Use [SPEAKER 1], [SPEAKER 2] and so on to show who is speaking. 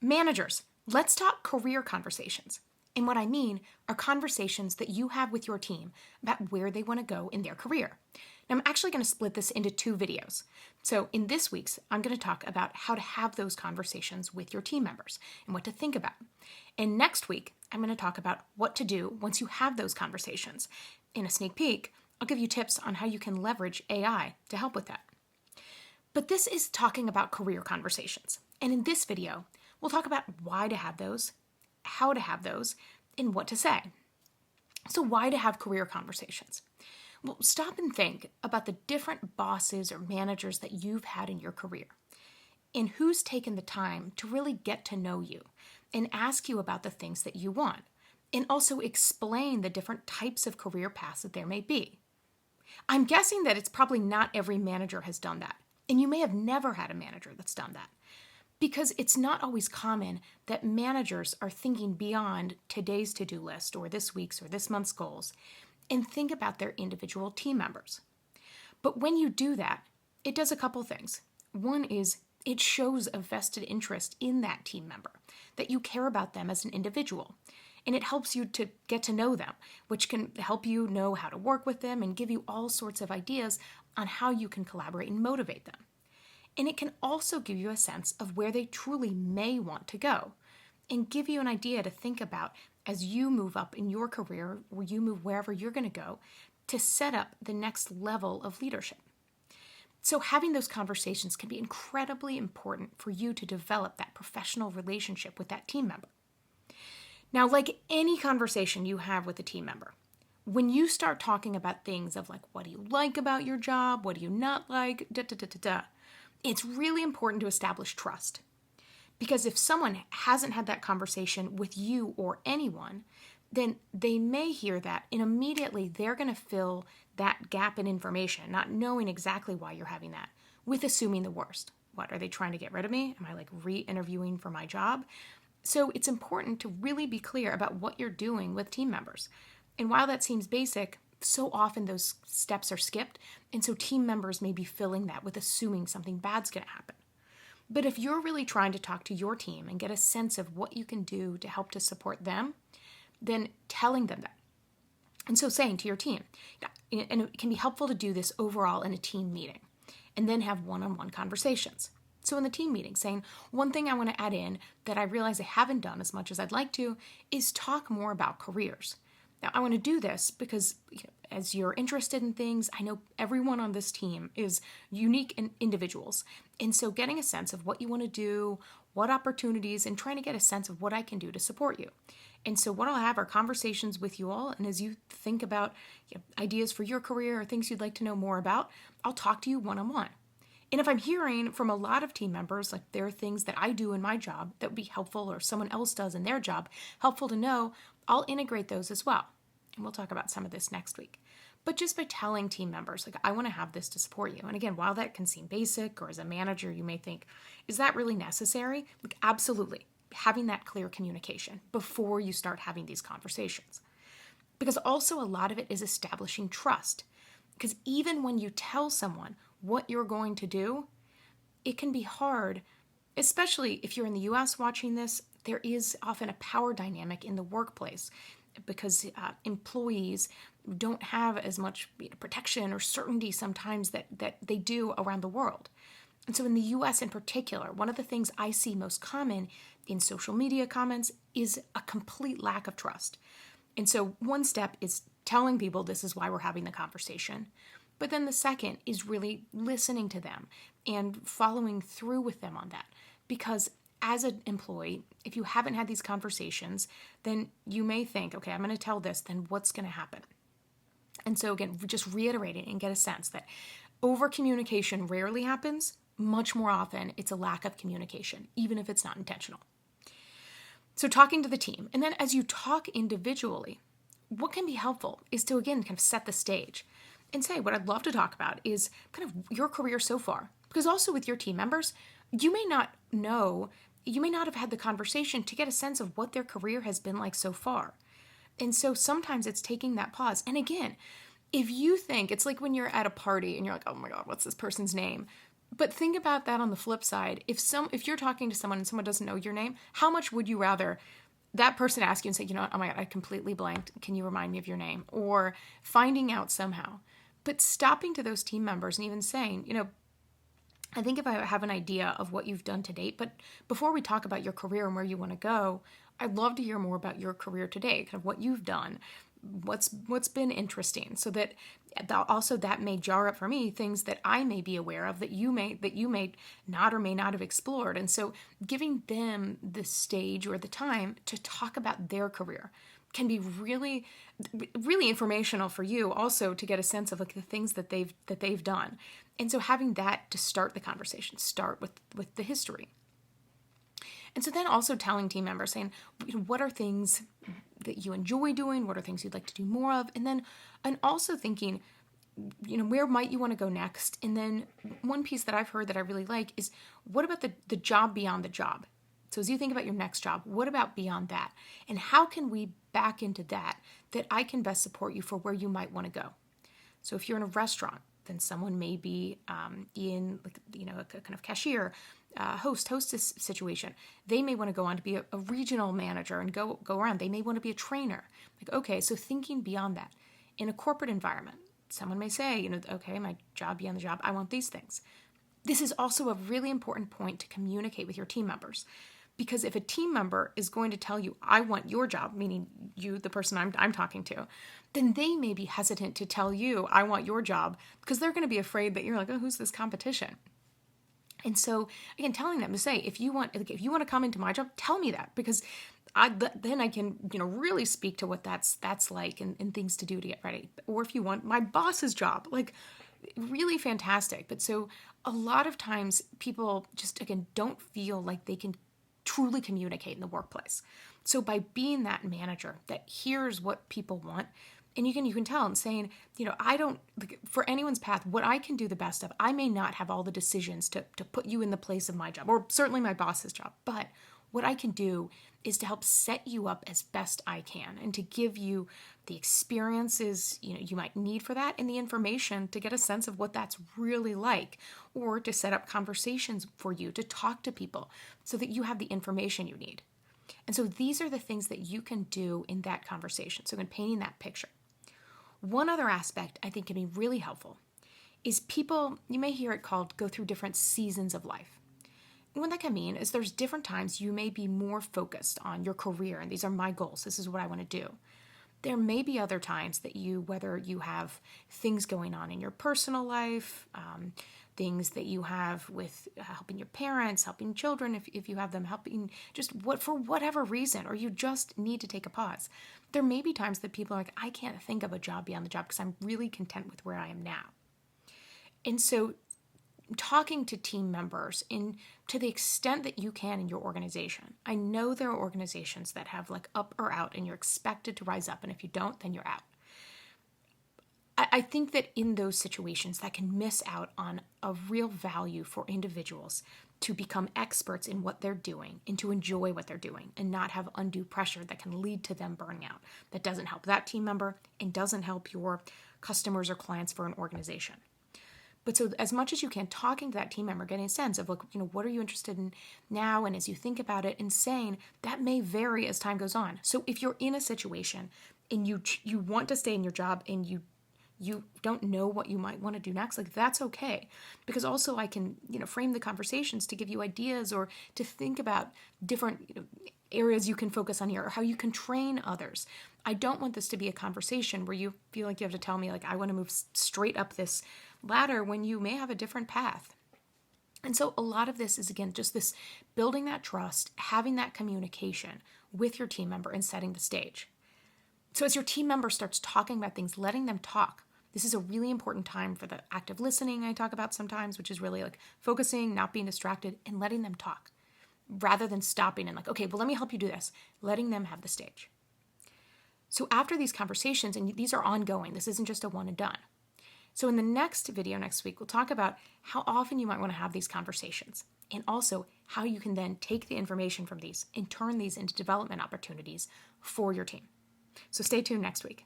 [SPEAKER 1] Managers, let's talk career conversations. And what I mean are conversations that you have with your team about where they want to go in their career. Now, I'm actually going to split this into 2 videos. So in this week's, I'm going to talk about how to have those conversations with your team members and what to think about. And next week, I'm going to talk about what to do once you have those conversations. In a sneak peek, I'll give you tips on how you can leverage AI to help with that. But this is talking about career conversations. And in this video, we'll talk about why to have those, how to have those, and what to say. So why to have career conversations? Well, stop and think about the different bosses or managers that you've had in your career and who's taken the time to really get to know you and ask you about the things that you want, and also explain the different types of career paths that there may be. I'm guessing that it's probably not every manager has done that, and you may have never had a manager that's done that, because it's not always common that managers are thinking beyond today's to-do list or this week's or this month's goals and think about their individual team members. But when you do that, it does a couple things. One is it shows a vested interest in that team member, that you care about them as an individual. And it helps you to get to know them, which can help you know how to work with them and give you all sorts of ideas on how you can collaborate and motivate them. And it can also give you a sense of where they truly may want to go and give you an idea to think about as you move up in your career or you move wherever you're going to go to set up the next level of leadership. So having those conversations can be incredibly important for you to develop that professional relationship with that team member. Now, like any conversation you have with a team member, when you start talking about things of like, what do you like about your job? What do you not like? It's really important to establish trust. Because if someone hasn't had that conversation with you or anyone, then they may hear that and immediately they're going to fill that gap in information, not knowing exactly why you're having that, with assuming the worst. What, are they trying to get rid of me? Am I like re-interviewing for my job? So it's important to really be clear about what you're doing with team members. And while that seems basic, so often those steps are skipped, and so team members may be filling that with assuming something bad's going to happen. But if you're really trying to talk to your team and get a sense of what you can do to help to support them, then telling them that. And so saying to your team, and it can be helpful to do this overall in a team meeting, and then have one-on-one conversations. So in the team meeting, saying, one thing I want to add in that I realize I haven't done as much as I'd like to is talk more about careers. Now, I want to do this because as you're interested in things, I know everyone on this team is unique and individuals. And so getting a sense of what you want to do, what opportunities, and trying to get a sense of what I can do to support you. And so what I'll have are conversations with you all. And as you think about ideas for your career or things you'd like to know more about, I'll talk to you one-on-one. And if I'm hearing from a lot of team members, like there are things that I do in my job that would be helpful or someone else does in their job, helpful to know, I'll integrate those as well. And we'll talk about some of this next week. But just by telling team members, like, I want to have this to support you. And again, while that can seem basic, or as a manager, you may think, is that really necessary? Like, absolutely. Having that clear communication before you start having these conversations. Because also a lot of it is establishing trust. Because even when you tell someone what you're going to do, it can be hard, especially if you're in the US watching this. There is often a power dynamic in the workplace because employees don't have as much protection or certainty sometimes that they do around the world. And so in the US in particular, one of the things I see most common in social media comments is a complete lack of trust. And so one step is telling people this is why we're having the conversation. But then the second is really listening to them and following through with them on that. Because as an employee, if you haven't had these conversations, then you may think, okay, I'm going to tell this, then what's going to happen? And so again, just reiterating and get a sense that over-communication rarely happens. Much more often, it's a lack of communication, even if it's not intentional. So talking to the team. And then as you talk individually, what can be helpful is to, again, kind of set the stage and say, what I'd love to talk about is kind of your career so far. Because also with your team members, you may not have had the conversation to get a sense of what their career has been like so far. And so sometimes it's taking that pause. And again, if you think, it's like when you're at a party and you're like, oh my God, what's this person's name? But think about that on the flip side. If you're talking to someone and someone doesn't know your name, how much would you rather that person ask you and say, you know what, oh my God, I completely blanked. Can you remind me of your name? Or finding out somehow. But stopping to those team members and even saying, I think if I have an idea of what you've done to date, but before we talk about your career and where you want to go, I'd love to hear more about your career today, kind of what you've done, what's been interesting, so that also that may jar up for me things that I may be aware of that you may not or may not have explored. And so giving them the stage or the time to talk about their career can be really, really informational for you also to get a sense of like the things that they've done. And so having that to start the conversation, start with the history. And so then also telling team members, saying, what are things that you enjoy doing? What are things you'd like to do more of? And also thinking, where might you want to go next? And then one piece that I've heard that I really like is, what about the job beyond the job? So as you think about your next job, what about beyond that? And how can we back into that I can best support you for where you might want to go? So if you're in a restaurant, then someone may be in a kind of cashier, hostess situation. They may want to go on to be a regional manager and go around. They may want to be a trainer. Like, okay, so thinking beyond that. In a corporate environment, someone may say, okay, my job beyond the job, I want these things. This is also a really important point to communicate with your team members. Because if a team member is going to tell you, I want your job, meaning you, the person I'm talking to, then they may be hesitant to tell you, I want your job, because they're going to be afraid that you're like, oh, who's this competition? And so, again, telling them to say, if you want to come into my job, tell me that, because then I can, really speak to what that's like and things to do to get ready. Or if you want my boss's job, like, really fantastic. But so a lot of times people just, again, don't feel like they can truly communicate in the workplace. So by being that manager that hears what people want, and you can tell and saying, I don't, for anyone's path, what I can do the best of, I may not have all the decisions to put you in the place of my job, or certainly my boss's job, but what I can do is to help set you up as best I can and to give you the experiences you might need for that and the information to get a sense of what that's really like, or to set up conversations for you to talk to people so that you have the information you need. And so these are the things that you can do in that conversation. So in painting that picture. One other aspect I think can be really helpful is people, you may hear it called, go through different seasons of life. And what that can mean is there's different times you may be more focused on your career, and these are my goals, this is what I want to do. There may be other times that whether you have things going on in your personal life, things that you have with helping your parents, helping children, if you have them, helping for whatever reason, or you just need to take a pause. There may be times that people are like, I can't think of a job beyond the job because I'm really content with where I am now. And so talking to team members to the extent that you can in your organization. I know there are organizations that have like up or out and you're expected to rise up, and if you don't, then you're out. I think that in those situations that can miss out on a real value for individuals to become experts in what they're doing and to enjoy what they're doing and not have undue pressure that can lead to them burning out. That doesn't help that team member and doesn't help your customers or clients for an organization. But so as much as you can, talking to that team member, getting a sense of what are you interested in now, and as you think about it, and saying that may vary as time goes on. So if you're in a situation and you want to stay in your job and you don't know what you might want to do next, like that's okay. Because also I can, frame the conversations to give you ideas or to think about different areas you can focus on here or how you can train others. I don't want this to be a conversation where you feel like you have to tell me like, I want to move straight up this ladder when you may have a different path. And so a lot of this is, again, just this building that trust, having that communication with your team member and setting the stage. So as your team member starts talking about things, letting them talk. This is a really important time for the active listening I talk about sometimes, which is really like focusing, not being distracted, and letting them talk rather than stopping and like, okay, well, let me help you do this, letting them have the stage. So after these conversations, and these are ongoing, this isn't just a one and done. So in the next video next week, we'll talk about how often you might want to have these conversations and also how you can then take the information from these and turn these into development opportunities for your team. So stay tuned next week.